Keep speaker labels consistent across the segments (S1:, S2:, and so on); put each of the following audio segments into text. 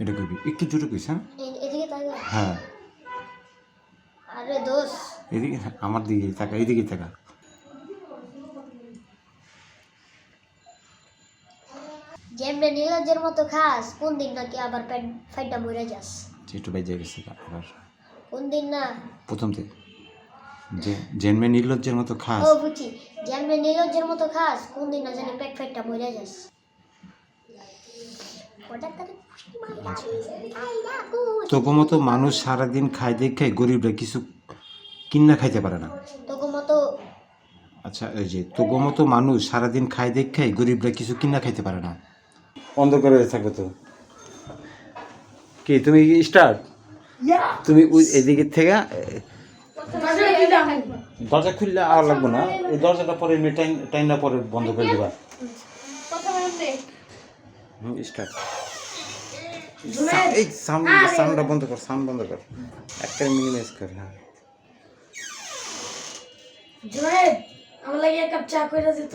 S1: এটা করবি একটু জোরে কইস। হ্যাঁ
S2: এদিকে তাকা।
S1: হ্যাঁ
S2: আরে দোষ
S1: এদিকে আমার দিকে তাকা, এদিকে তাকা।
S2: যেমনে নীলজের মতো খাস কোন দিন নাকি আবার ফাইটটা মরে যাস।
S1: একটু বেজে গেছে আবার
S2: কোন দিন না
S1: প্রথম থেকে যে জেনমে নির্লজ্জের মতো খাস।
S2: ও বুঝি যেমনে নীলজের মতো খাস কোন দিন না জানি পেট ফাইটটা মরে যাস।
S1: তোকে মতো মানুষ সারাদিন খাই দেখে গরিবরা কিছু কিনা খাইতে পারে না।
S2: তোকে মতো
S1: আচ্ছা এই যে তোকে মতো মানুষ সারাদিন খাই দেখে গরিবরা কিছু কিনা খাইতে পারে না। বন্ধ করে থাকবে তো কি তুমি স্টার্ট তুমি এদিকে থেকে দরজা খুললে আর লাগবে না, এই দরজাটা পরে টাইম পরে বন্ধ করে দিবা। স্টার্ট এই সাউন্ডটা বন্ধ কর, সাউন্ড বন্ধ কর, একটা মিনিমাইজ কর। হ্যাঁ
S3: জোয়েদ আমার লাগে এক কাপ চা কইরা দিত।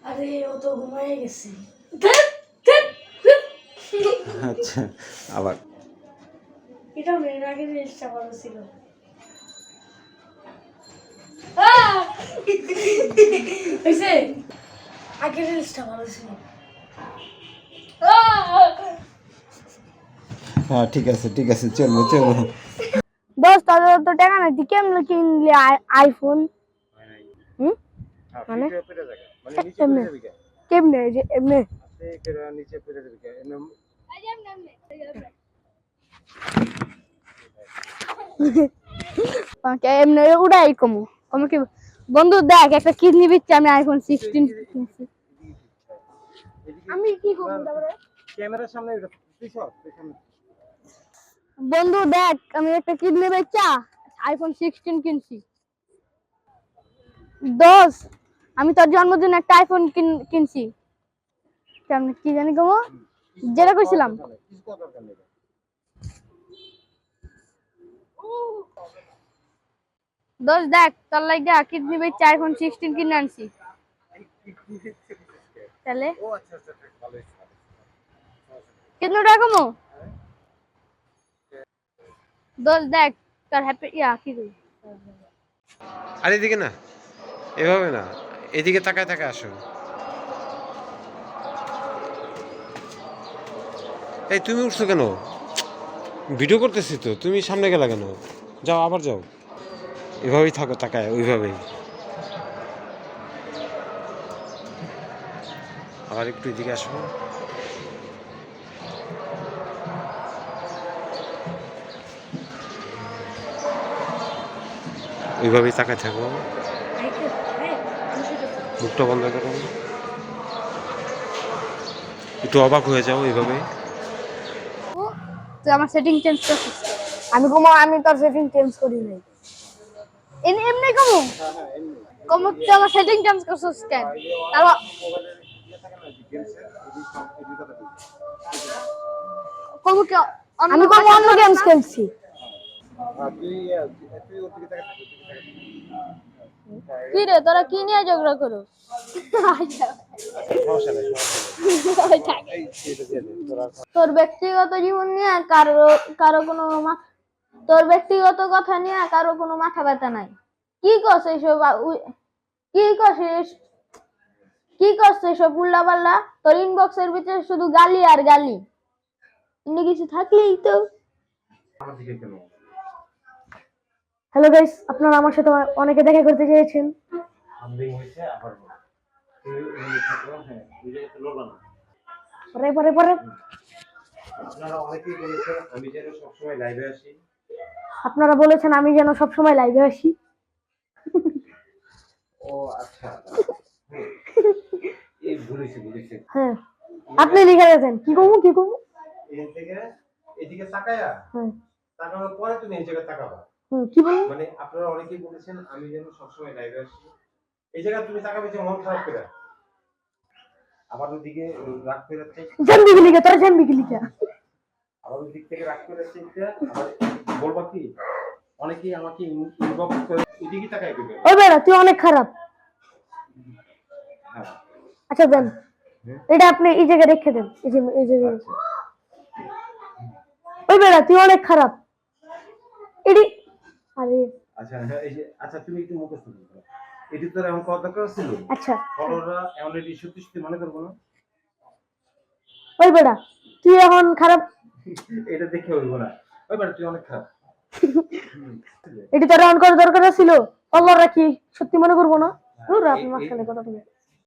S3: আরে ও তো ঘুমায় গেছে।
S1: আচ্ছা আবার
S3: এটা মেয়ের আগে জিনিসটা ভালো ছিল। হয়েছে আগের জিনিসটা ভালো ছিল।
S1: হ্যাঁ ঠিক আছে ঠিক আছে, চলো চলো।
S3: দোস্ত তাদের তো টাকা নাই, তুই কেমনে কিনলি আইফোন? মানে কেমনে যে এমনি এমনি উড়াই কমু কমু কি বন্ধু দেখ একটা কিডনি বিচ্ছে আমি আইফোন 16 কিনছি। আমি কি করব তারপরে
S1: ক্যামেরার সামনে
S3: বন্ধু দেখ আমি একটা কিডনি বেচা আইফোন 16 কিনছি। দোষ আমি তোর জন্মদিনে একটা আইফোন কিনছি। কেমন কি জানি গো যেটা কইছিলাম। দোষ দেখ তোর লাগা কিডনি বেচা আইফোন 16 কিনে আনছি। তাহলে কিডনি টাকা মো দোষ দেখ তোর হ্যাপি কি কই।
S4: আর এদিকে না, এভাবে না, এদিকে তাকায় তাকায় আসো। এই তুমি উঠছো কেন? ভিডিও করতেছি তো, তুমি সামনে গেলা কেন? যাও আবার যাও, এভাবেই থাকো তাকায়, ওইভাবেই। আবার একটু এদিকে আসো। ওইভাবেই তাকায় থাকো, মুখটা বন্ধ করো, একটু অবাক হয়ে যাও এইভাবে।
S3: তুই আমার সেটিং চেঞ্জ করছিস? আমি কমো আমি তোর সেটিং চেঞ্জ করি নাই। এমনি কমো কমো তুই আমার সেটিং চেঞ্জ করছিস কেন? তারপর কমো কি আমি কমো অন্য গেমস খেলছি। কি রে তোরা কি নিয়ে ঝগড়া করো? তোর ব্যক্তিগত জীবন নিয়ে কারো কারো কোনো তোর ব্যক্তিগত কথা নিয়ে কারো কোনো মাথা ব্যথা নাই। কি করছে এসব কি করছে কি করছে এসব উল্লা পাল্লা? তোর ইনবক্সের ভিতরে শুধু গালি আর গালি, এমনি কিছু থাকলেই তো। হ্যালো গাইস, আপনারা আমার সাথে অনেকে দেখা করতে চেয়েছেন। পরে পরে পরে আপনারা বলেছেন আমি যেন সবসময় লাইভে আসি।
S1: ও আচ্ছা এই বলেছি
S3: হ্যাঁ আপনি লিখে গেছেন কি কমু কি কমু
S1: এখান থেকে এদিকে তাকায়া,
S3: হ্যাঁ
S1: তাকানোর পরে তুমি এই জায়গায় তাকাবা।
S3: কি বলবো
S1: মানে আপনারা অনেকেই বলেছেন আমি যেন সবসময় লাইভে আসি, এই জায়গায় তুমি তাকাবে যে মন খারাপ করে, আবার ওইদিকে রাগ করে যাচ্ছে,
S3: জানবি কি লিখে তোরা জানবি কি লিখে,
S1: আবার ওই দিক থেকে রাগ করে যাচ্ছে, আবার বলবা কি অনেকেই আমাকে ইনবক্স করে ওইদিকে তাকায় দিবে।
S3: ওই বেড়া তুই অনেক খারাপ।
S1: হ্যাঁ
S3: আচ্ছা দেন এটা আপনি এই জায়গায় রেখে দেন, এই জায়গায়। ওই বেড়া তুই অনেক খারাপ। এডি আরে
S1: আচ্ছা হ্যাঁ, এই যে আচ্ছা তুমি একটু মুখস্থ করো, এটি তোর এমন কত দরকার ছিল?
S3: আচ্ছা
S1: ফলোরা এমন এটি সত্যি সত্যি মনে করবো না।
S3: ওই বেড়া তুই এখন খারাপ।
S1: এটা দেখে হইবো না। ওই বেটা তুই অনেক খারাপ।
S3: এটি তোর অন করার দরকার ছিল। আল্লাহ রাখি সত্যি মনে করবো না। আপনি মাঝখানে কথা বলে